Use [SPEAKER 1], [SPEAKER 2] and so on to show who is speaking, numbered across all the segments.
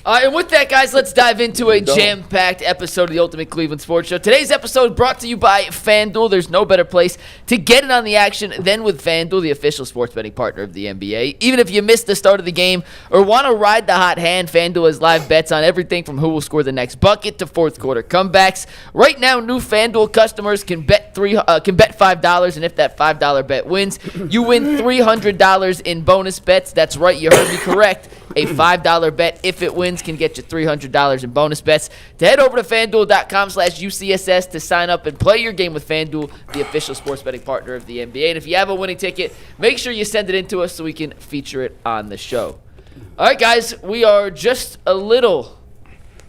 [SPEAKER 1] And with that, guys, let's dive into a jam-packed episode of the Ultimate Cleveland Sports Show. Today's episode brought to you by FanDuel. There's no better place to get in on the action than with FanDuel, the official sports betting partner of the NBA. Even if you missed the start of the game or want to ride the hot hand, FanDuel has live bets on everything from who will score the next bucket to fourth quarter comebacks. Right now, new FanDuel customers can bet $5, and if that $5 bet wins, you win $300 in bonus bets. That's right, you heard me correct. A $5 bet, if it wins, can get you $300 in bonus bets. To head over to FanDuel.com/UCSS to sign up and play your game with FanDuel, the official sports betting partner of the NBA. And if you have a winning ticket, make sure you send it in to us so we can feature it on the show. All right, guys, we are just a little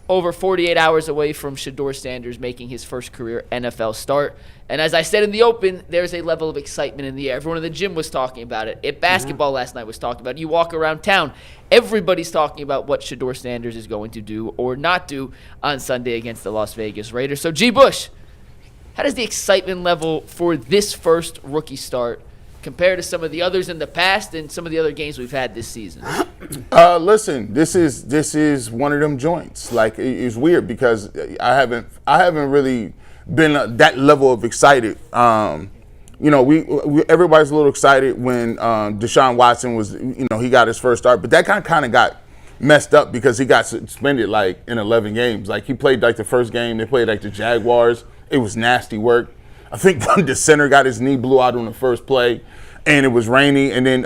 [SPEAKER 1] over 48 hours away from Shedeur Sanders making his first career NFL start. And as I said in the open, there's a level of excitement in the air. Everyone in the gym was talking about it. At basketball last night was talking about it. You walk around town, everybody's talking about what Shedeur Sanders is going to do or not do on Sunday against the Las Vegas Raiders. So, G. Bush, how does the excitement level for this first rookie start compare to some of the others in the past and some of the other games we've had this season?
[SPEAKER 2] Listen, this is one of them joints. Like, it's weird because I haven't really been that level of excited. We everybody's a little excited when Deshaun Watson was, he got his first start, but that kind of got messed up because he got suspended like in 11 games. Like, he played like the first game, they played like the Jaguars. It was nasty work. I think the center got his knee blew out on the first play, and it was rainy, and then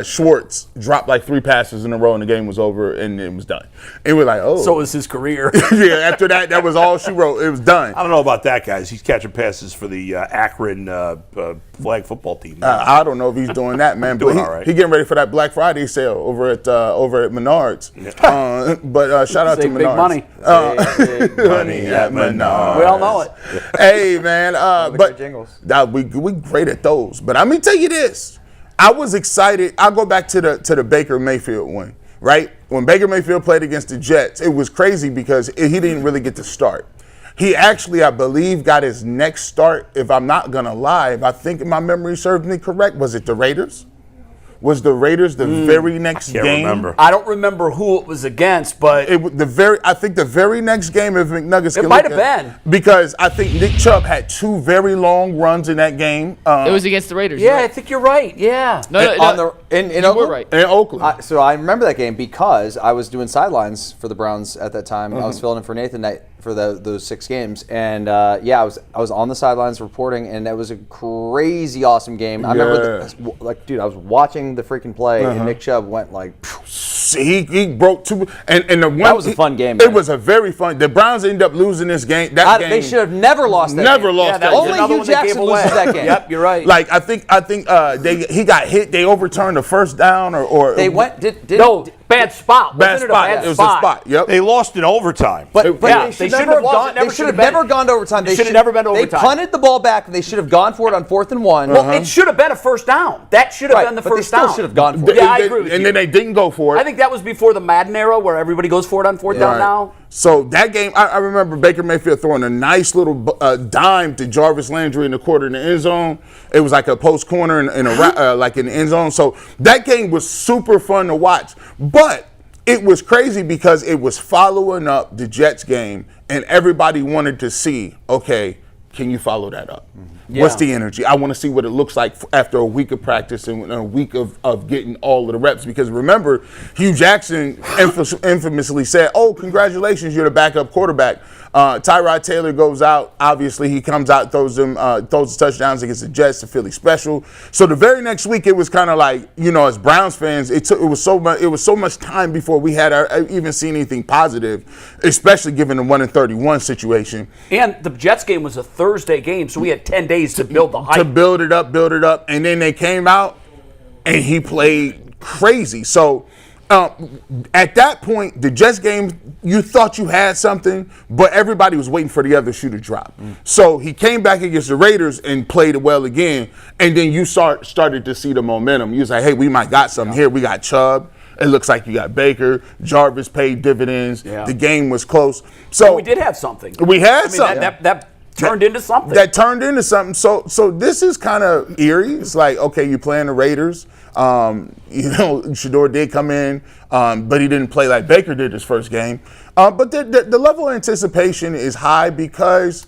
[SPEAKER 2] Schwartz dropped like 3 passes in a row, and the game was over, and it was done. And we're like, oh.
[SPEAKER 3] So was his career.
[SPEAKER 2] Yeah, after that was all she wrote. It was done.
[SPEAKER 3] I don't know about that, guys. He's catching passes for the Akron flag football team.
[SPEAKER 2] I don't know if he's doing that, man.
[SPEAKER 3] Doing
[SPEAKER 2] but
[SPEAKER 3] all right.
[SPEAKER 2] He getting ready for that Black Friday sale over at Menards. Yeah. But shout out to Menards.
[SPEAKER 4] Big money.
[SPEAKER 2] Big money at Menards.
[SPEAKER 4] We all know it.
[SPEAKER 2] Hey, man. But
[SPEAKER 4] jingles.
[SPEAKER 2] we great at those. But I'm gonna tell you this. I was excited. I'll go back to the Baker Mayfield one, right? When Baker Mayfield played against the Jets, it was crazy because he didn't really get to start. He actually, I believe, got his next start, if I'm not going to lie, if I think my memory serves me correct, was it the Raiders? Was the Raiders the very next game?
[SPEAKER 3] I can't remember.
[SPEAKER 4] I don't remember who it was against, but
[SPEAKER 2] I think the very next game, if McNuggets
[SPEAKER 4] it might have been,
[SPEAKER 2] because I think Nick Chubb had 2 very long runs in that game.
[SPEAKER 1] It was against the Raiders.
[SPEAKER 4] Yeah,
[SPEAKER 1] right?
[SPEAKER 4] I think you're right. Yeah.
[SPEAKER 1] No,
[SPEAKER 5] in
[SPEAKER 1] you
[SPEAKER 5] Oakland?
[SPEAKER 1] were right.
[SPEAKER 2] In Oakland.
[SPEAKER 5] So I remember that game because I was doing sidelines for the Browns at that time. I was filling in for Nathan for those 6 games, and I was on the sidelines reporting, and that was a crazy awesome game. I remember, I was watching the freaking play, and Nick Chubb went like.
[SPEAKER 2] He broke 2, and the one
[SPEAKER 5] that was a fun game.
[SPEAKER 2] It
[SPEAKER 5] Man.
[SPEAKER 2] was a very fun. The Browns ended up losing this game.
[SPEAKER 5] They should have never lost that.
[SPEAKER 2] Never
[SPEAKER 5] game.
[SPEAKER 2] lost that.
[SPEAKER 5] Only Hugh Jackson loses that game.
[SPEAKER 4] Yep, you're right.
[SPEAKER 2] Like I think he got hit. They overturned the first down, or
[SPEAKER 4] They went bad spot.
[SPEAKER 2] Bad spot. It was a spot. Yep.
[SPEAKER 3] They lost in overtime.
[SPEAKER 5] But
[SPEAKER 4] Yeah,
[SPEAKER 5] they should have gone. They should have never gone to overtime. They
[SPEAKER 4] should have never been to overtime.
[SPEAKER 5] They punted the ball back, and they should have gone for it on 4th and 1.
[SPEAKER 4] Well, it should have been a first down. That should have been the
[SPEAKER 5] but
[SPEAKER 4] first
[SPEAKER 5] they still
[SPEAKER 4] down.
[SPEAKER 5] should have gone for it.
[SPEAKER 4] Yeah, I agree with you.
[SPEAKER 2] And then they didn't go for it.
[SPEAKER 4] I think that was before the Madden era where everybody goes for it on 4th down now.
[SPEAKER 2] So that game, I remember Baker Mayfield throwing a nice little dime to Jarvis Landry in the quarter in the end zone. It was like a post corner in the end zone. So that game was super fun to watch. But it was crazy because it was following up the Jets game, and everybody wanted to see, okay, can you follow that up? Yeah. What's the energy? I want to see what it looks like after a week of practice and a week of getting all of the reps. Because remember, Hugh Jackson infamously said, oh, congratulations, you're the backup quarterback. Tyrod Taylor goes out. Obviously, he comes out, throws the touchdowns against the Jets, the Philly special. So the very next week, it was kind of like, as Browns fans, it was so much time before we had even seen anything positive, especially given the 1-31 situation.
[SPEAKER 4] And the Jets game was a Thursday game, so we had 10 days to build the hype.
[SPEAKER 2] To build it up, and then they came out, and he played crazy. So at that point, the Jets game, you thought you had something, but everybody was waiting for the other shoe to drop. So he came back against the Raiders and played well again, and then you started to see the momentum. You was like, hey, we might got something here. We got Chubb. It looks like you got Baker. Jarvis paid dividends. Yeah. The game was close. So
[SPEAKER 4] we did have something.
[SPEAKER 2] We had something.
[SPEAKER 4] turned into something.
[SPEAKER 2] That turned into something. So this is kind of eerie. It's like, okay, you're playing the Raiders. Shedeur did come in, but he didn't play like Baker did his first game. But the level of anticipation is high because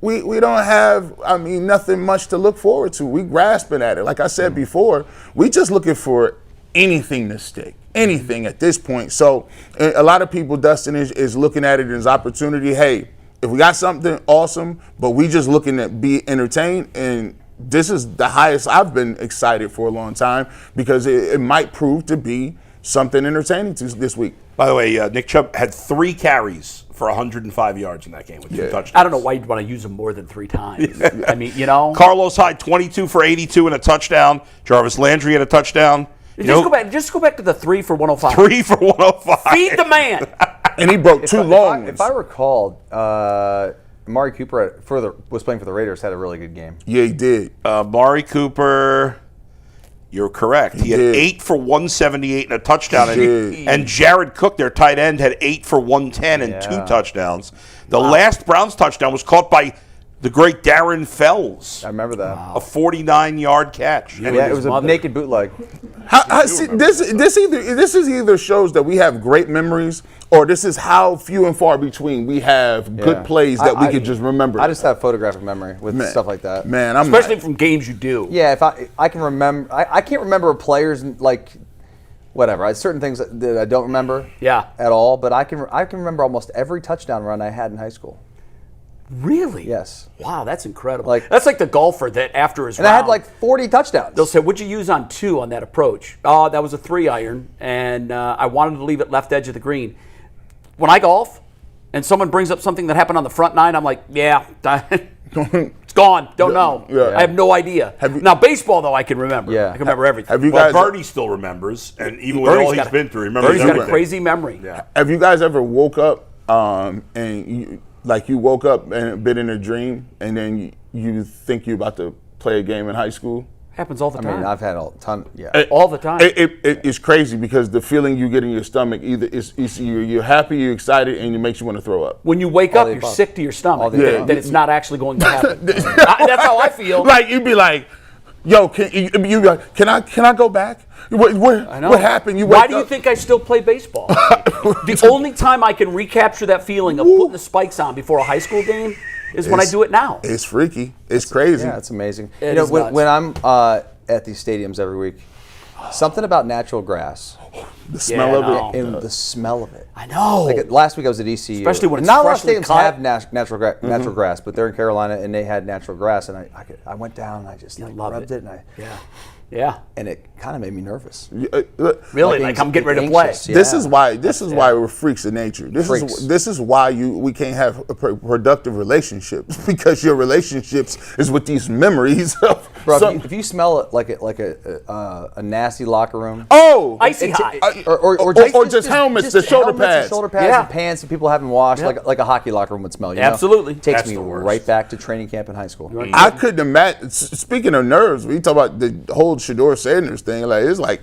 [SPEAKER 2] we don't have, nothing much to look forward to. We grasping at it. Like I said before, we just looking for anything to stick. Anything at this point. So a lot of people, Dustin, is looking at it as opportunity. Hey, if we got something awesome, but we just looking to be entertained, and this is the highest I've been excited for a long time because it might prove to be something entertaining this week.
[SPEAKER 3] By the way, Nick Chubb had 3 carries for 105 yards in that game with 2 touchdowns.
[SPEAKER 4] I don't know why you'd want to use them more than 3 times. I mean,
[SPEAKER 3] Carlos Hyde, 22 for 82 and a touchdown. Jarvis Landry had a touchdotion.
[SPEAKER 4] Just go back to the 3 for 105.
[SPEAKER 3] 3 for 105.
[SPEAKER 4] Feed the man.
[SPEAKER 2] And he broke 2 long ones.
[SPEAKER 5] If I recall, Amari Cooper was playing for the Raiders, had a really good game.
[SPEAKER 2] Yeah, he did.
[SPEAKER 3] Amari Cooper, you're correct. He had 8 for 178 and a touchdown. And Jared Cook, their tight end, had 8 for 110 and 2 touchdowns. The last Browns touchdown was caught by the great Darren Fells.
[SPEAKER 5] I remember that.
[SPEAKER 3] A 49-yard catch.
[SPEAKER 5] Yeah, it was a naked bootleg.
[SPEAKER 2] This either shows that we have great memories, or this is how few and far between we have good plays that we can just remember.
[SPEAKER 5] I just have photographic memory with stuff like that.
[SPEAKER 2] Man,
[SPEAKER 4] especially from games you do.
[SPEAKER 5] Yeah, if I can remember, I can't remember players like whatever. Certain things that I don't remember. At all, but I can remember almost every touchdown run I had in high school.
[SPEAKER 4] Really?
[SPEAKER 5] Yes.
[SPEAKER 4] Wow, that's incredible. That's like the golfer that after his round,
[SPEAKER 5] I had like 40 touchdowns.
[SPEAKER 4] They'll say, what'd you use on 2 on that approach? Oh, that was a 3-iron, and I wanted to leave it left edge of the green. When I golf, and someone brings up something that happened on the front 9, I'm like, yeah, it's gone. Don't know. Yeah. I have no idea. Now, baseball, though, I can remember. Yeah. I can remember everything.
[SPEAKER 3] Bernie still remembers, and even with all he's been through, he remembers
[SPEAKER 4] Bernie's
[SPEAKER 3] everything.
[SPEAKER 4] Got a crazy memory.
[SPEAKER 2] Yeah. Have you guys ever woke up and you woke up and been in a dream, and then you think you're about to play a game in high school?
[SPEAKER 4] Happens all the time.
[SPEAKER 5] I mean, I've had a ton. Yeah,
[SPEAKER 4] all the time.
[SPEAKER 2] It's crazy because the feeling you get in your stomach you're happy, you're excited, and it makes you want to throw up.
[SPEAKER 4] When you wake up, you're sick to your stomach. That it's not actually going to happen. That's how I feel.
[SPEAKER 2] Like you'd be like, "Yo, can I go back? What happened?
[SPEAKER 4] Why do you think I still play baseball? The only time I can recapture that feeling of putting the spikes on before a high school game is when I do it now.
[SPEAKER 2] It's freaky. It's crazy.
[SPEAKER 5] Yeah, it's amazing. When I'm at these stadiums every week, something about natural grass.
[SPEAKER 2] The smell of it.
[SPEAKER 5] And the smell of it.
[SPEAKER 4] I know.
[SPEAKER 5] Like last week I was at ECU.
[SPEAKER 4] Especially when it's
[SPEAKER 5] not a lot of
[SPEAKER 4] freshly
[SPEAKER 5] stadiums
[SPEAKER 4] cut.
[SPEAKER 5] have natural grass, but they're in Carolina and they had natural grass, and I went down and I just rubbed it, and
[SPEAKER 4] yeah.
[SPEAKER 5] And it kind of made me nervous.
[SPEAKER 4] Really? Like I'm getting ready to play.
[SPEAKER 5] Yeah.
[SPEAKER 2] This is why we're freaks of nature. This is why we can't have productive relationships, because your relationships is with these memories of.
[SPEAKER 5] Bro, if you smell it like a nasty locker room.
[SPEAKER 2] Oh,
[SPEAKER 4] icy hot.
[SPEAKER 2] Or just helmets, the shoulder pads.
[SPEAKER 5] Shoulder pads and pants that people haven't washed, like a hockey locker room would smell. You
[SPEAKER 4] Absolutely.
[SPEAKER 5] It takes me right back to training camp in high school.
[SPEAKER 2] I couldn't imagine. Speaking of nerves, we talk about the whole Shedeur Sanders thing. Like it's like,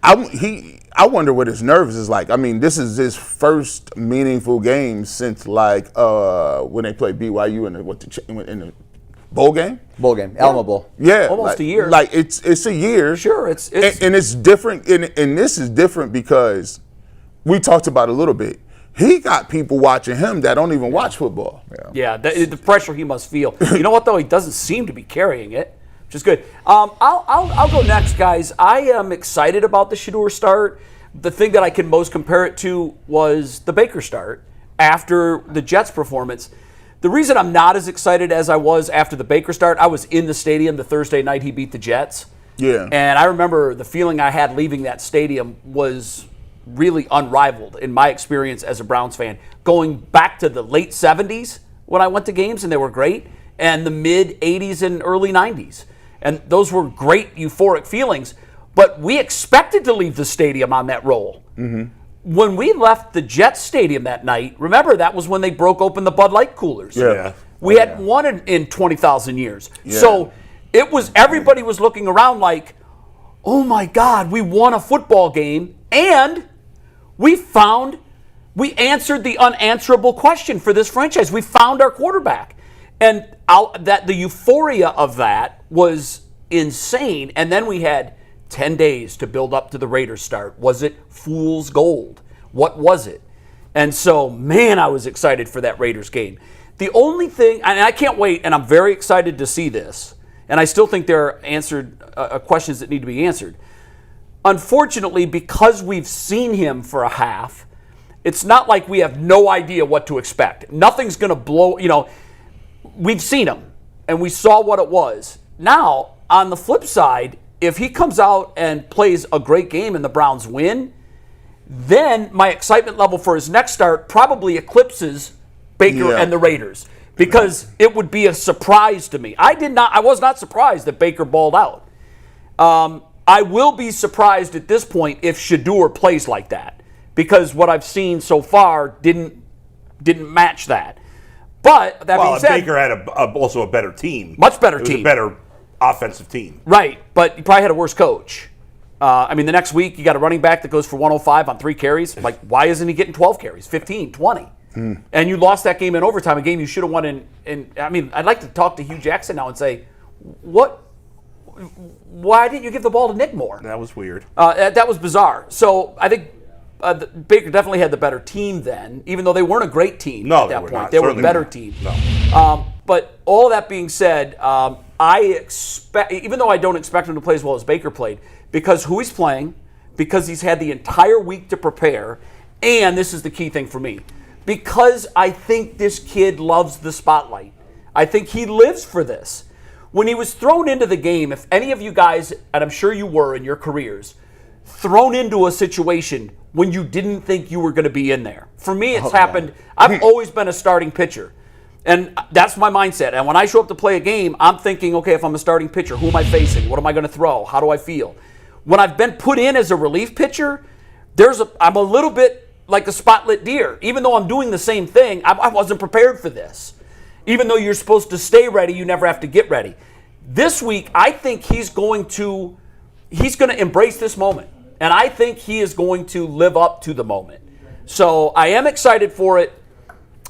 [SPEAKER 2] I wonder what his nerves is like. I mean, this is his first meaningful game since like when they played BYU in the bowl game.
[SPEAKER 5] Bowl game, Alamo Bowl.
[SPEAKER 2] Yeah,
[SPEAKER 4] almost a year.
[SPEAKER 2] Like it's a year.
[SPEAKER 4] Sure, it's
[SPEAKER 2] and it's different. And this is different because we talked about it a little bit. He got people watching him that don't even watch football.
[SPEAKER 4] Yeah, the pressure he must feel. You know what though? He doesn't seem to be carrying it, which is good. I'll go next, guys. I am excited about the Shedeur start. The thing that I can most compare it to was the Baker start after the Jets performance. The reason I'm not as excited as I was after the Baker start, I was in the stadium the Thursday night he beat the Jets.
[SPEAKER 2] Yeah.
[SPEAKER 4] And I remember the feeling I had leaving that stadium was really unrivaled in my experience as a Browns fan. Going back to the late 70s when I went to games, and they were great, and the mid 80s and early 90s. And those were great euphoric feelings, but we expected to leave the stadium on that roll. Mm-hmm. When we left the Jets stadium that night, remember that was when they broke open the Bud Light coolers.
[SPEAKER 2] Yeah.
[SPEAKER 4] We hadn't won in 20,000 years. Yeah. So everybody was looking around like, oh my God, we won a football game, and we answered the unanswerable question for this franchise. We found our quarterback. And the euphoria of that was insane. And then we had 10 days to build up to the Raiders start. Was it fool's gold? What was it? And so, man, I was excited for that Raiders game. The only thing, and I can't wait, and I'm very excited to see this, and I still think there are questions that need to be answered. Unfortunately, because we've seen him for a half, it's not like we have no idea what to expect. Nothing's going to blow, we've seen him, and we saw what it was. Now, on the flip side, if he comes out and plays a great game and the Browns win, then my excitement level for his next start probably eclipses Baker and the Raiders, because it would be a surprise to me. I was not surprised that Baker balled out. I will be surprised at this point if Shedeur plays like that, because what I've seen so far didn't match that. But that being said,
[SPEAKER 3] Baker had also a better team,
[SPEAKER 4] much better team,
[SPEAKER 3] a better offensive team,
[SPEAKER 4] right? But he probably had a worse coach. The next week you got a running back that goes for 105 on 3 carries. Like, why isn't he getting 12 carries, 15, 20? And you lost that game in overtime, a game you should have won in. I'd like to talk to Hugh Jackson now and say, why didn't you give the ball to Nick more?
[SPEAKER 3] That was weird.
[SPEAKER 4] That was bizarre. So I think Baker definitely had the better team then, even though they weren't a great team at that point.
[SPEAKER 3] Not.
[SPEAKER 4] They were a
[SPEAKER 3] Certainly
[SPEAKER 4] better
[SPEAKER 3] not.
[SPEAKER 4] team.
[SPEAKER 3] No.
[SPEAKER 4] But all that being said, I expect, even though I don't expect him to play as well as Baker played, because who he's playing, because he's had the entire week to prepare, and this is the key thing for me, because I think this kid loves the spotlight. I think he lives for this. When he was thrown into the game, if any of you guys, and I'm sure you were in your careers, thrown into a situation when you didn't think you were going to be in there. For me, it's happened. I've always been a starting pitcher. And that's my mindset. And when I show up to play a game, I'm thinking, okay, if I'm a starting pitcher, who am I facing? What am I going to throw? How do I feel? When I've been put in as a relief pitcher, I'm a little bit like a spotlit deer. Even though I'm doing the same thing, I wasn't prepared for this. Even though you're supposed to stay ready, you never have to get ready. This week, I think he's going to embrace this moment. And I think he is going to live up to the moment. So I am excited for it.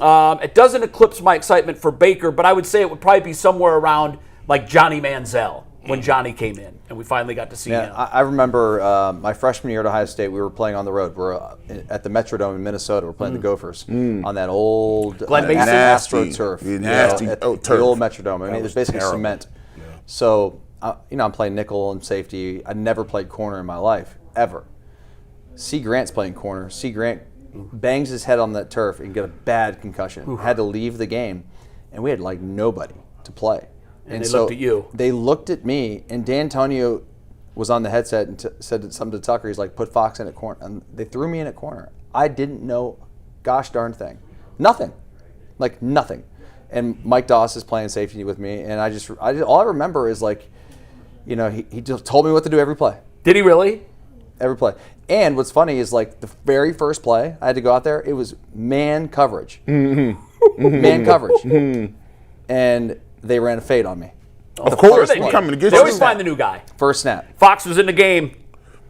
[SPEAKER 4] It doesn't eclipse my excitement for Baker, but I would say it would probably be somewhere around like Johnny Manziel when Johnny came in and we finally got to see him.
[SPEAKER 5] I remember my freshman year at Ohio State, we were playing on the road. We're at the Metrodome in Minnesota. We're playing the Gophers on that old
[SPEAKER 4] Glen Mason?
[SPEAKER 5] Astro turf.
[SPEAKER 2] Nasty
[SPEAKER 5] at
[SPEAKER 2] turf.
[SPEAKER 5] the old Metrodome. It was basically
[SPEAKER 3] terrible.
[SPEAKER 5] cement. Yeah. So, I'm playing nickel and safety. I never played corner in my life, ever. C. Grant's playing corner. C. Grant bangs his head on that turf and get a bad concussion. Had to leave the game, and we had like nobody to play.
[SPEAKER 4] And they looked at you.
[SPEAKER 5] They looked at me, and D'Antonio was on the headset and said something to Tucker. He's like, "Put Fox in a corner," and they threw me in a corner. I didn't know, gosh darn thing, nothing, like nothing. And Mike Doss is playing safety with me, and I just all I remember is like, he just told me what to do every play.
[SPEAKER 4] Did he really?
[SPEAKER 5] Every play. And what's funny is like the very first play I had to go out there, it was man coverage. Man coverage. And they ran a fade on me.
[SPEAKER 2] Of course,
[SPEAKER 4] They
[SPEAKER 2] we're
[SPEAKER 4] did.
[SPEAKER 2] coming to get
[SPEAKER 4] They
[SPEAKER 2] you.
[SPEAKER 4] always find the new guy.
[SPEAKER 5] First snap.
[SPEAKER 4] Fox was in the game.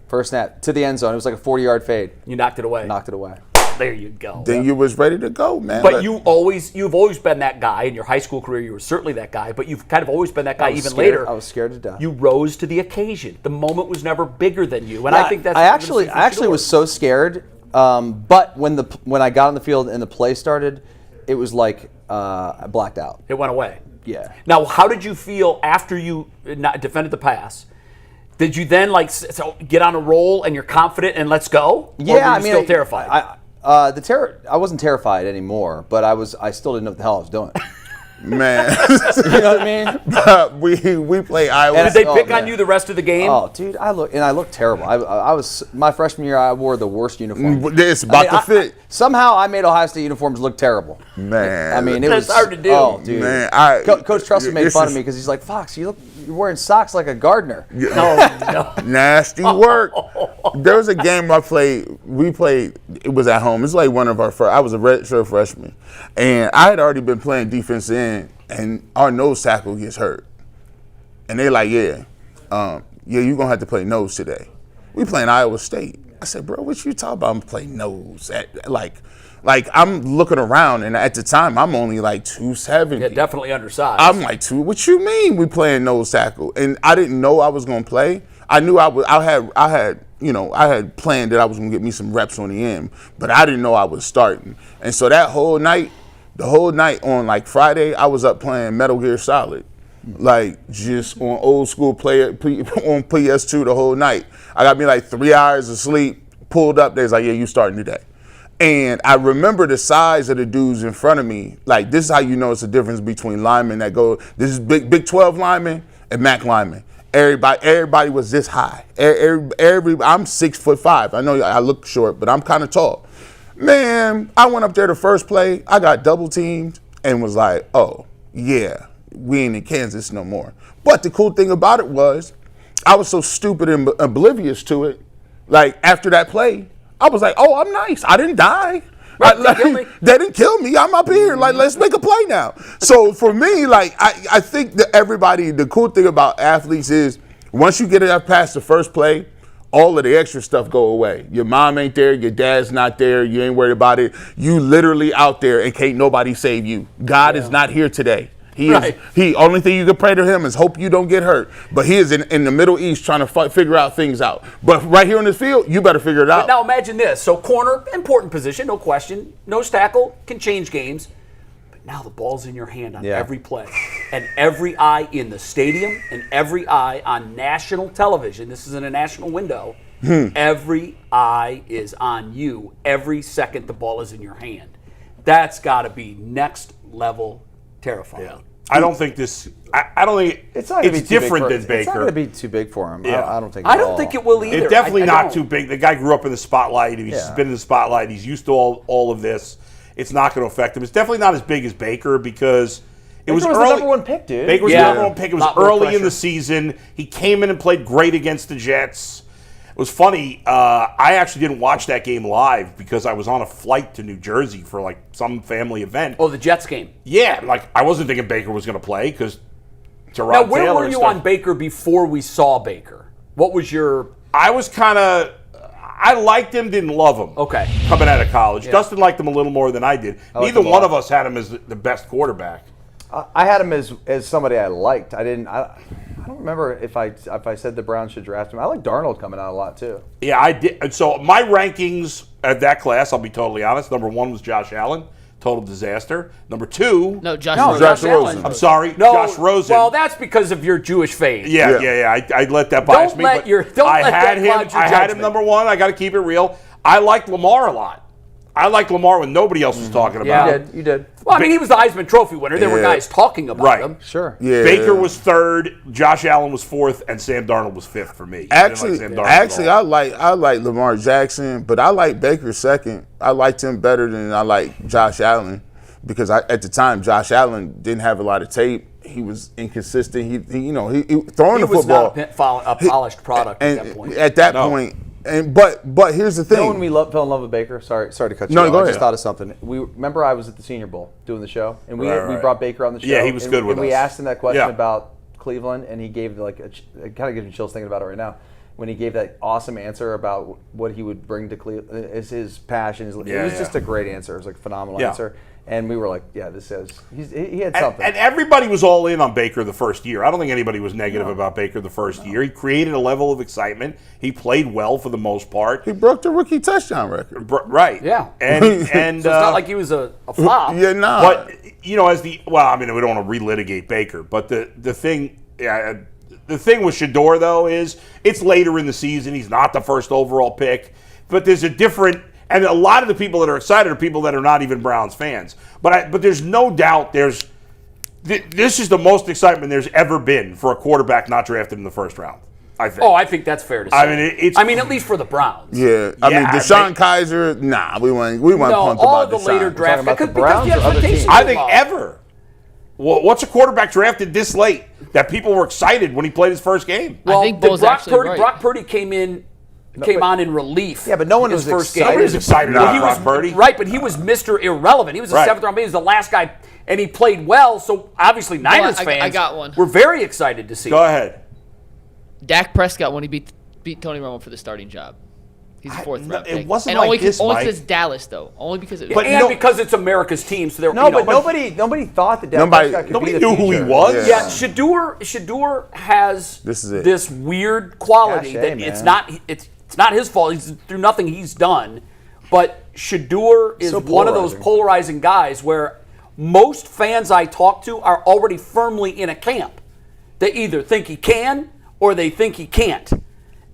[SPEAKER 5] First snap to the end zone. It was like a 40-yard fade.
[SPEAKER 4] You knocked it away.
[SPEAKER 5] Knocked it away.
[SPEAKER 4] There you go.
[SPEAKER 2] Then you was ready to go, man.
[SPEAKER 4] But you've always been that guy in your high school career. You were certainly that guy, but you've kind of always been that guy even later.
[SPEAKER 5] I was scared to death.
[SPEAKER 4] You rose to the occasion. The moment was never bigger than you, and I think that's.
[SPEAKER 5] I actually was so scared. But when I got on the field and the play started, it was like I blacked out.
[SPEAKER 4] It went away.
[SPEAKER 5] Yeah.
[SPEAKER 4] Now, how did you feel after you defended the pass? Did you then get on a roll and you're confident and let's go?
[SPEAKER 5] Yeah,
[SPEAKER 4] or were you still terrified?
[SPEAKER 5] I wasn't terrified anymore, but I still didn't know what the hell I was doing.
[SPEAKER 2] man,
[SPEAKER 5] You know what I mean?
[SPEAKER 2] we play Iowa.
[SPEAKER 4] Did they pick on you the rest of the game?
[SPEAKER 5] Oh, dude, I looked terrible. I was my freshman year. I wore the worst uniform.
[SPEAKER 2] It's about to fit.
[SPEAKER 5] Somehow I made Ohio State uniforms look terrible.
[SPEAKER 2] Man,
[SPEAKER 5] I mean, it
[SPEAKER 4] That's
[SPEAKER 5] was
[SPEAKER 4] hard to do.
[SPEAKER 5] Oh, dude.
[SPEAKER 2] Man,
[SPEAKER 5] Coach Trustin made
[SPEAKER 2] this
[SPEAKER 5] fun of
[SPEAKER 2] is
[SPEAKER 5] me because he's like, "Fox, you're wearing socks like a gardener."
[SPEAKER 4] No.
[SPEAKER 2] nasty work. There was a game we played, it was at home. It's like one of our first, I was a redshirt freshman. And I had already been playing defense end, and our nose tackle gets hurt. And they like, you're going to have to play nose today. We playing Iowa State. I said, bro, what you talking about? I'm playing nose. Like I'm looking around, and at the time, I'm only like 270.
[SPEAKER 4] Yeah, definitely undersized.
[SPEAKER 2] I'm like, what you mean we playing nose tackle? And I didn't know I was going to play. I knew I had planned that I was going to get me some reps on the end, but I didn't know I was starting. And so the whole night on like Friday, I was up playing Metal Gear Solid. Like just on old school on PS2 the whole night. I got me like 3 hours of sleep, pulled up, they was like, yeah, you starting today. And I remember the size of the dudes in front of me. Like, this is how you know it's a difference between linemen that go, this is Big 12 linemen and MAC linemen. Everybody was this high. I'm 6'5". I know I look short, but I'm kind of tall. Man, I went up there the first play. I got double teamed and was like, oh, yeah, we ain't in Kansas no more. But the cool thing about it was I was so stupid and oblivious to it. Like, after that play, I was like, oh, I'm nice. I didn't die. They didn't kill me. I'm up here. Like, let's make a play now. So for me, like, I think that the cool thing about athletes is once you get it past the first play, all of the extra stuff go away. Your mom ain't there. Your dad's not there. You ain't worried about it. You literally out there and can't nobody save you. God is not here today. Only thing you can pray to him is hope you don't get hurt. But he is in the Middle East trying to figure out things out. But right here on this field, you better figure it out.
[SPEAKER 4] But now imagine this. So corner, important position, no question. Nose tackle can change games. But now the ball's in your hand on every play. And every eye in the stadium and every eye on national television. This is in a national window. Every eye is on you every second the ball is in your hand. That's got to be next level terrifying.
[SPEAKER 3] Yeah. I don't think it's different than Baker.
[SPEAKER 5] It's not going to be too big for him.
[SPEAKER 3] Yeah.
[SPEAKER 5] I don't think.
[SPEAKER 4] I don't think it will either.
[SPEAKER 3] It's definitely not too big. The guy grew up in the spotlight. He's been in the spotlight. He's used to all of this. It's not going to affect him. It's definitely not as big as Baker because it was early.
[SPEAKER 5] The number one pick, dude.
[SPEAKER 3] Baker was the number one pick. It was early in the season. He came in and played great against the Jets. It was funny. I actually didn't watch that game live because I was on a flight to New Jersey for like some family event.
[SPEAKER 4] Oh, the Jets game.
[SPEAKER 3] Yeah, like I wasn't thinking Baker was going to play because Tyrod
[SPEAKER 4] Now, where
[SPEAKER 3] Taylor
[SPEAKER 4] were you on Baker before we saw Baker? What was your?
[SPEAKER 3] I liked him, didn't love him.
[SPEAKER 4] Okay.
[SPEAKER 3] Coming out of college, Dustin liked him a little more than I did. Neither one of us had him as the best quarterback.
[SPEAKER 5] I had him as somebody I liked. I don't remember if I said the Browns should draft him. I like Darnold coming out a lot too.
[SPEAKER 3] Yeah, I did. And so my rankings at that class, I'll be totally honest. Number 1 was Josh Allen, total disaster. Number 2,
[SPEAKER 1] Josh Rosen.
[SPEAKER 3] I'm sorry,
[SPEAKER 4] No,
[SPEAKER 3] Josh Rosen.
[SPEAKER 4] Well, that's because of your Jewish faith.
[SPEAKER 3] Yeah. I let that bias me. I had him number 1. I got to keep it real. I liked Lamar a lot. I liked Lamar when nobody else was talking about him.
[SPEAKER 5] You did.
[SPEAKER 4] Well, I mean, he was the Heisman Trophy winner. There were guys talking about him.
[SPEAKER 5] Sure.
[SPEAKER 2] Yeah.
[SPEAKER 3] Baker was 3rd, Josh Allen was 4th, and Sam Darnold was 5th for me.
[SPEAKER 2] Actually, I like Lamar Jackson, but I like Baker 2nd. I liked him better than I like Josh Allen because at the time Josh Allen didn't have a lot of tape. He was inconsistent. He throwing the football.
[SPEAKER 4] He was not a polished product at that point.
[SPEAKER 2] At that point. But here's the thing.
[SPEAKER 5] You know when we fell in love with Baker? Sorry to cut you
[SPEAKER 2] off.
[SPEAKER 5] No,
[SPEAKER 2] go
[SPEAKER 5] I
[SPEAKER 2] ahead.
[SPEAKER 5] just thought of something. Remember I was at the Senior Bowl doing the show, and we brought Baker on the show.
[SPEAKER 3] Yeah, he was good with us.
[SPEAKER 5] And we asked him that question about Cleveland, and he gave it kind of gives me chills thinking about it right now. When he gave that awesome answer about what he would bring to Cleveland, is his passion. It was just a great answer. It was like a phenomenal answer. And we were like, he had something.
[SPEAKER 3] And everybody was all in on Baker the first year. I don't think anybody was negative about Baker the first year. He created a level of excitement. He played well for the most part.
[SPEAKER 2] He broke the rookie touchdown record.
[SPEAKER 3] Right.
[SPEAKER 4] Yeah.
[SPEAKER 3] And
[SPEAKER 4] so it's not like he was a flop.
[SPEAKER 2] Yeah, nah.
[SPEAKER 3] But, we don't want to relitigate Baker. But the thing with Shedeur, though, is it's later in the season. He's not the first overall pick. But there's a different... And a lot of the people that are excited are people that are not even Browns fans. But there's no doubt this is the most excitement there's ever been for a quarterback not drafted in the first round, I think.
[SPEAKER 4] Oh, I think that's fair to say. I mean, at least for the Browns.
[SPEAKER 2] Yeah. I mean, Deshaun Kaiser, we want pumped
[SPEAKER 4] all
[SPEAKER 2] about
[SPEAKER 4] the
[SPEAKER 2] Deshaun.
[SPEAKER 4] later draft
[SPEAKER 5] about the
[SPEAKER 4] because
[SPEAKER 5] Browns
[SPEAKER 4] the
[SPEAKER 5] or other
[SPEAKER 4] expectations
[SPEAKER 5] teams?
[SPEAKER 3] I think ever. Well, what's a quarterback drafted this late that people were excited when he played his first game?
[SPEAKER 4] Well,
[SPEAKER 1] I think Bo's actually right.
[SPEAKER 4] Brock Purdy came on in relief.
[SPEAKER 5] Yeah, but no one was
[SPEAKER 4] first
[SPEAKER 5] excited.
[SPEAKER 3] Nobody was excited about Brock Purdy.
[SPEAKER 4] Right, but he was Mr. Irrelevant. He was a 7th round pick. He was the last guy, and he played well. So obviously, Niners fans
[SPEAKER 1] I got one.
[SPEAKER 4] were very excited to see.
[SPEAKER 3] Go ahead.
[SPEAKER 1] Dak Prescott when he beat Tony Romo for the starting job. He's a fourth round pick.
[SPEAKER 3] It wasn't
[SPEAKER 1] and
[SPEAKER 3] like
[SPEAKER 1] only
[SPEAKER 3] this,
[SPEAKER 1] only
[SPEAKER 3] Mike.
[SPEAKER 1] because Dallas, though. Only because it
[SPEAKER 3] But
[SPEAKER 4] and
[SPEAKER 3] no-
[SPEAKER 4] because it's America's team, so they're
[SPEAKER 5] No, but nobody thought that Dak
[SPEAKER 2] Nobody-
[SPEAKER 5] Prescott could
[SPEAKER 3] nobody
[SPEAKER 5] be the
[SPEAKER 3] knew who he
[SPEAKER 5] future.
[SPEAKER 3] was.
[SPEAKER 4] Yeah, Shedeur has
[SPEAKER 2] This is it.
[SPEAKER 4] this weird quality
[SPEAKER 5] Cachet,
[SPEAKER 4] that it's
[SPEAKER 5] man.
[SPEAKER 4] not his fault. He's through nothing he's done, but Shedeur is
[SPEAKER 5] So
[SPEAKER 4] one of those
[SPEAKER 5] polarizing.
[SPEAKER 4] polarizing guys where most fans I talk to are already firmly in a camp. They either think he can or they think he can't,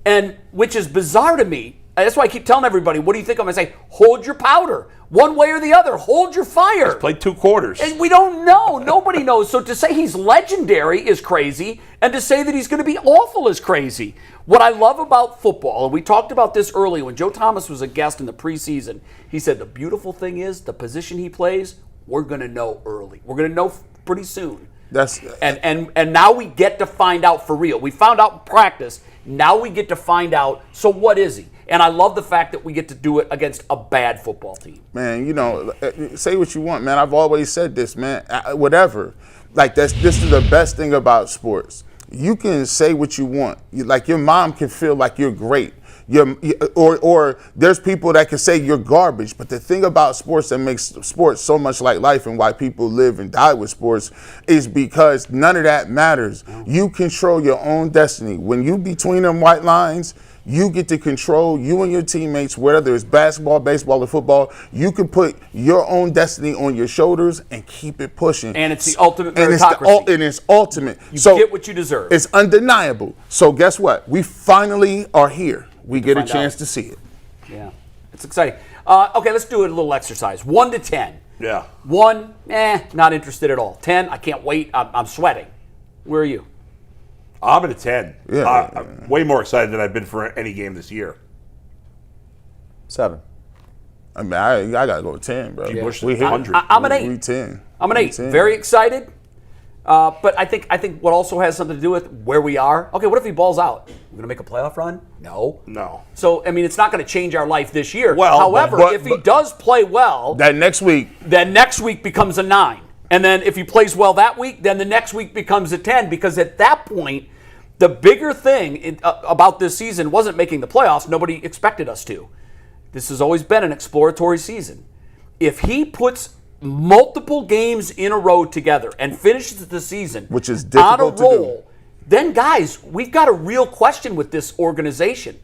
[SPEAKER 4] and which is bizarre to me. That's why I keep telling everybody, what do you think? I'm going to say, hold your powder. One way or the other, hold your fire.
[SPEAKER 3] Played 2 quarters.
[SPEAKER 4] And we don't know. Nobody knows. So to say he's legendary is crazy, and to say that he's going to be awful is crazy. What I love about football, and we talked about this earlier when Joe Thomas was a guest in the preseason, he said the beautiful thing is the position he plays, we're going to know early. We're going to know pretty soon. And now we get to find out for real. We found out in practice. Now we get to find out, so what is he? And I love the fact that we get to do it against a bad football team.
[SPEAKER 2] Man, say what you want, man. I've always said this, man. Whatever. Like, this is the best thing about sports. You can say what you want. Like, your mom can feel like you're great. Or there's people that can say you're garbage. But the thing about sports that makes sports so much like life and why people live and die with sports is because none of that matters. You control your own destiny. When you between them white lines, you get to control you and your teammates, whether it's basketball, baseball, or football. You can put your own destiny on your shoulders and keep it pushing.
[SPEAKER 4] And it's the ultimate
[SPEAKER 2] and
[SPEAKER 4] meritocracy.
[SPEAKER 2] it's ultimate.
[SPEAKER 4] You
[SPEAKER 2] so
[SPEAKER 4] get what you deserve.
[SPEAKER 2] It's undeniable. So guess what? We finally are here. We get a
[SPEAKER 4] find
[SPEAKER 2] chance
[SPEAKER 4] out.
[SPEAKER 2] to see it.
[SPEAKER 4] Yeah, it's exciting. Okay, let's do a little exercise. 1 to 10.
[SPEAKER 3] Yeah.
[SPEAKER 4] 1, not interested at all. 10, I can't wait. I'm sweating. Where are you?
[SPEAKER 3] I'm at a 10.
[SPEAKER 2] Yeah.
[SPEAKER 3] I'm way more excited than I've been for any game this year.
[SPEAKER 5] 7.
[SPEAKER 2] I mean, I gotta go with 10, bro.
[SPEAKER 3] G. Bush
[SPEAKER 2] We
[SPEAKER 3] is
[SPEAKER 2] hit
[SPEAKER 3] 100.
[SPEAKER 4] I'm an 8.
[SPEAKER 2] We 10.
[SPEAKER 4] I'm an
[SPEAKER 2] We
[SPEAKER 4] 8.
[SPEAKER 2] 10.
[SPEAKER 4] Very excited. But I think what also has something to do with where we are. Okay, what if he balls out? We're going to make a playoff run? No.
[SPEAKER 3] No.
[SPEAKER 4] So, I mean, it's not going to change our life this year.
[SPEAKER 3] Well,
[SPEAKER 4] however,
[SPEAKER 2] but-
[SPEAKER 4] if he does play well,
[SPEAKER 2] That next week,
[SPEAKER 4] then next week becomes a 9. And then if he plays well that week, then the next week becomes a 10. Because at that point, the bigger thing about this season wasn't making the playoffs. Nobody expected us to. This has always been an exploratory season. If he puts multiple games in a row together and finishes the season
[SPEAKER 2] Which is difficult to
[SPEAKER 4] on a
[SPEAKER 2] do.
[SPEAKER 4] roll, then guys, we've got a real question with this organization.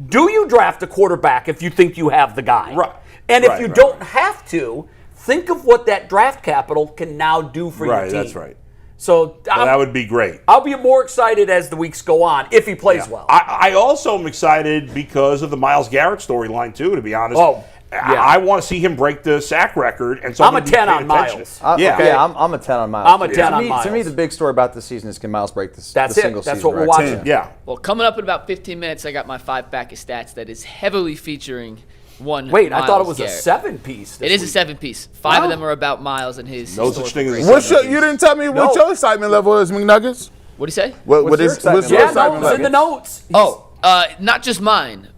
[SPEAKER 4] Do you draft a quarterback if you think you have the guy?
[SPEAKER 3] Right.
[SPEAKER 4] And if
[SPEAKER 3] Right,
[SPEAKER 4] you
[SPEAKER 3] right,
[SPEAKER 4] don't have to, think of what that draft capital can now do for your
[SPEAKER 3] Right,
[SPEAKER 4] team.
[SPEAKER 3] that's right.
[SPEAKER 4] So
[SPEAKER 3] Well, that would be great.
[SPEAKER 4] I'll be more excited as the weeks go on if he plays well.
[SPEAKER 3] I also am excited because of the Myles Garrett storyline, too, to be honest.
[SPEAKER 4] Oh, yeah.
[SPEAKER 3] I want to see him break the sack record. And so
[SPEAKER 4] I'm a
[SPEAKER 3] gonna be
[SPEAKER 4] 10
[SPEAKER 3] paying
[SPEAKER 4] on
[SPEAKER 3] attention.
[SPEAKER 4] Myles.
[SPEAKER 3] Yeah.
[SPEAKER 5] Okay, I'm a 10 on Miles.
[SPEAKER 4] I'm a 10 on
[SPEAKER 5] To me,
[SPEAKER 4] Myles.
[SPEAKER 5] the big story about this season is can Miles break this
[SPEAKER 4] That's
[SPEAKER 5] the
[SPEAKER 4] it.
[SPEAKER 5] single
[SPEAKER 4] That's
[SPEAKER 5] season
[SPEAKER 4] what we're
[SPEAKER 5] record?
[SPEAKER 4] watching.
[SPEAKER 3] Yeah.
[SPEAKER 1] Well, coming up in about 15 minutes, I got my 5-pack of stats that is heavily featuring one.
[SPEAKER 4] Wait, I thought it
[SPEAKER 1] Miles
[SPEAKER 4] was
[SPEAKER 1] Garrett.
[SPEAKER 4] a 7-piece.
[SPEAKER 1] It is a 7-piece. 5 of them are about Miles and his.
[SPEAKER 3] No such
[SPEAKER 1] historical
[SPEAKER 3] thing as a
[SPEAKER 1] greatness.
[SPEAKER 2] what's your, you didn't tell me what your excitement level is, McNuggets.
[SPEAKER 1] What do you say?
[SPEAKER 2] What
[SPEAKER 5] What's your
[SPEAKER 2] is
[SPEAKER 5] excitement
[SPEAKER 2] what's your
[SPEAKER 5] level?
[SPEAKER 4] Yeah, no,
[SPEAKER 2] excitement
[SPEAKER 4] it was in the
[SPEAKER 2] level?
[SPEAKER 4] notes.
[SPEAKER 1] Not just mine.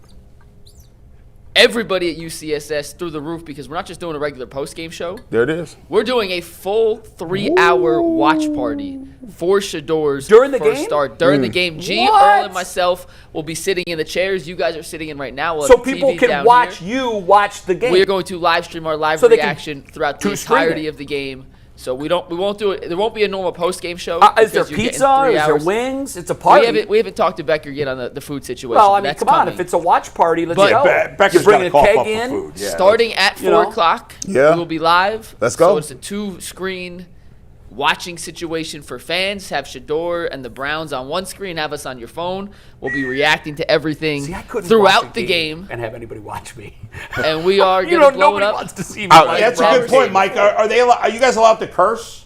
[SPEAKER 1] Everybody at UCSS through the roof because we're not just doing a regular post-game show.
[SPEAKER 2] There it is.
[SPEAKER 1] We're doing a full 3-hour watch party for Shadeur's
[SPEAKER 4] During the
[SPEAKER 1] first
[SPEAKER 4] game?
[SPEAKER 1] start. During the game. G,
[SPEAKER 4] What?
[SPEAKER 1] Earl, and myself will be sitting in the chairs you guys are sitting in right now. We'll
[SPEAKER 4] So
[SPEAKER 1] have the
[SPEAKER 4] people
[SPEAKER 1] TVs
[SPEAKER 4] can
[SPEAKER 1] down
[SPEAKER 4] watch
[SPEAKER 1] here.
[SPEAKER 4] you watch the game.
[SPEAKER 1] We are going to live stream our live
[SPEAKER 4] So they can
[SPEAKER 1] reaction throughout the
[SPEAKER 4] stream
[SPEAKER 1] entirety
[SPEAKER 4] it.
[SPEAKER 1] of the game. So we won't do it. There won't be a normal post game show.
[SPEAKER 4] Is there
[SPEAKER 1] because you're getting
[SPEAKER 4] pizza?
[SPEAKER 1] 3
[SPEAKER 4] Is there
[SPEAKER 1] hours.
[SPEAKER 4] wings? It's a party.
[SPEAKER 1] We haven't talked to Becker yet on the food situation.
[SPEAKER 4] Well, I
[SPEAKER 1] but
[SPEAKER 4] mean,
[SPEAKER 1] that's
[SPEAKER 4] come on.
[SPEAKER 1] coming.
[SPEAKER 4] If it's a watch party, let's
[SPEAKER 1] But-
[SPEAKER 4] go.
[SPEAKER 3] Becker's
[SPEAKER 4] you bring
[SPEAKER 3] got
[SPEAKER 4] a
[SPEAKER 3] to cough
[SPEAKER 4] keg
[SPEAKER 3] up
[SPEAKER 4] in.
[SPEAKER 3] for food. Yeah.
[SPEAKER 1] starting at 4
[SPEAKER 4] you know.
[SPEAKER 1] o'clock,
[SPEAKER 2] Yeah.
[SPEAKER 1] we will be live.
[SPEAKER 2] Let's go.
[SPEAKER 1] So it's a 2-screen watching situation for fans. Have Shedeur and the Browns on one screen. Have us on your phone. We'll be reacting to everything
[SPEAKER 4] See, I couldn't watch
[SPEAKER 1] throughout
[SPEAKER 4] a
[SPEAKER 1] the game,
[SPEAKER 4] and have anybody watch me.
[SPEAKER 1] and we are
[SPEAKER 4] You
[SPEAKER 1] going
[SPEAKER 4] know,
[SPEAKER 1] to blow it
[SPEAKER 4] nobody
[SPEAKER 1] up.
[SPEAKER 4] wants to see me.
[SPEAKER 2] Oh,
[SPEAKER 4] like
[SPEAKER 3] That's a
[SPEAKER 4] Robert
[SPEAKER 3] good point,
[SPEAKER 4] Davis.
[SPEAKER 3] Mike. Are you guys allowed to curse?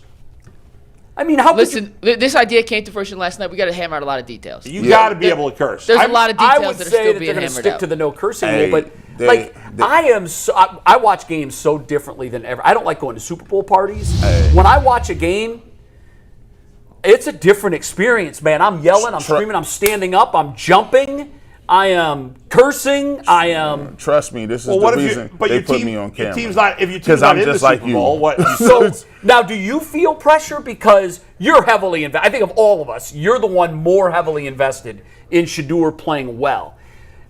[SPEAKER 4] I mean, how could you?
[SPEAKER 1] Listen, this idea came to fruition last night. We got to hammer out a lot of details.
[SPEAKER 3] You got to be able to curse.
[SPEAKER 1] There's a lot of
[SPEAKER 4] I
[SPEAKER 1] details
[SPEAKER 4] would
[SPEAKER 1] that are
[SPEAKER 4] say
[SPEAKER 1] still
[SPEAKER 4] that
[SPEAKER 1] being
[SPEAKER 4] they're going to
[SPEAKER 1] hammered
[SPEAKER 4] stick
[SPEAKER 1] out.
[SPEAKER 4] to the no cursing
[SPEAKER 2] Hey,
[SPEAKER 4] rule, but
[SPEAKER 2] they-
[SPEAKER 4] I watch games so differently than ever. I don't like going to Super Bowl parties. When I watch a game, it's a different experience, man. I'm yelling, I'm screaming, I'm standing up, I'm jumping, I am cursing, I am.
[SPEAKER 2] Trust me, this is
[SPEAKER 3] Well, what
[SPEAKER 2] the
[SPEAKER 3] if
[SPEAKER 2] reason
[SPEAKER 3] but
[SPEAKER 2] they
[SPEAKER 3] your
[SPEAKER 2] put
[SPEAKER 3] team,
[SPEAKER 2] me on camera.
[SPEAKER 3] If your team's
[SPEAKER 2] 'Cause
[SPEAKER 3] not
[SPEAKER 2] I'm
[SPEAKER 3] in the
[SPEAKER 2] just like
[SPEAKER 3] Super
[SPEAKER 2] you.
[SPEAKER 3] Bowl, what?
[SPEAKER 4] So now, do you feel pressure because you're heavily invested? I think of all of us, you're the one more heavily invested in Shedeur playing well.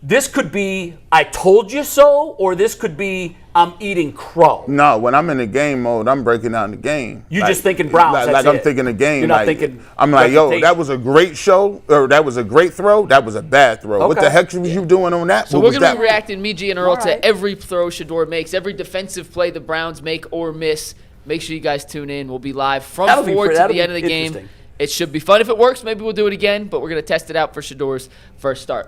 [SPEAKER 4] this could be I told you so, or this could be I'm eating crow.
[SPEAKER 2] No, when I'm in the game mode, I'm breaking down the game.
[SPEAKER 4] You just thinking Browns.
[SPEAKER 2] Like I'm thinking the game.
[SPEAKER 4] You're not thinking.
[SPEAKER 2] I'm like, yo,
[SPEAKER 4] reputation.
[SPEAKER 2] that was a great show, or that was a great throw. That was a bad throw. What
[SPEAKER 4] Okay.
[SPEAKER 2] the heck was you doing on that?
[SPEAKER 1] So
[SPEAKER 2] What
[SPEAKER 1] we're
[SPEAKER 2] was
[SPEAKER 1] going to
[SPEAKER 2] that?
[SPEAKER 1] be reacting, me, G, and Earl,
[SPEAKER 5] All right.
[SPEAKER 1] to every throw Shedeur makes, every defensive play the Browns make or miss. Make sure you guys tune in. We'll be live from
[SPEAKER 4] That'll be
[SPEAKER 1] 4 to
[SPEAKER 4] that'll
[SPEAKER 1] the end
[SPEAKER 4] be
[SPEAKER 1] of the game.
[SPEAKER 4] interesting.
[SPEAKER 1] It should be fun. If it works, maybe we'll do it again, but we're going to test it out for Shedeur's first start.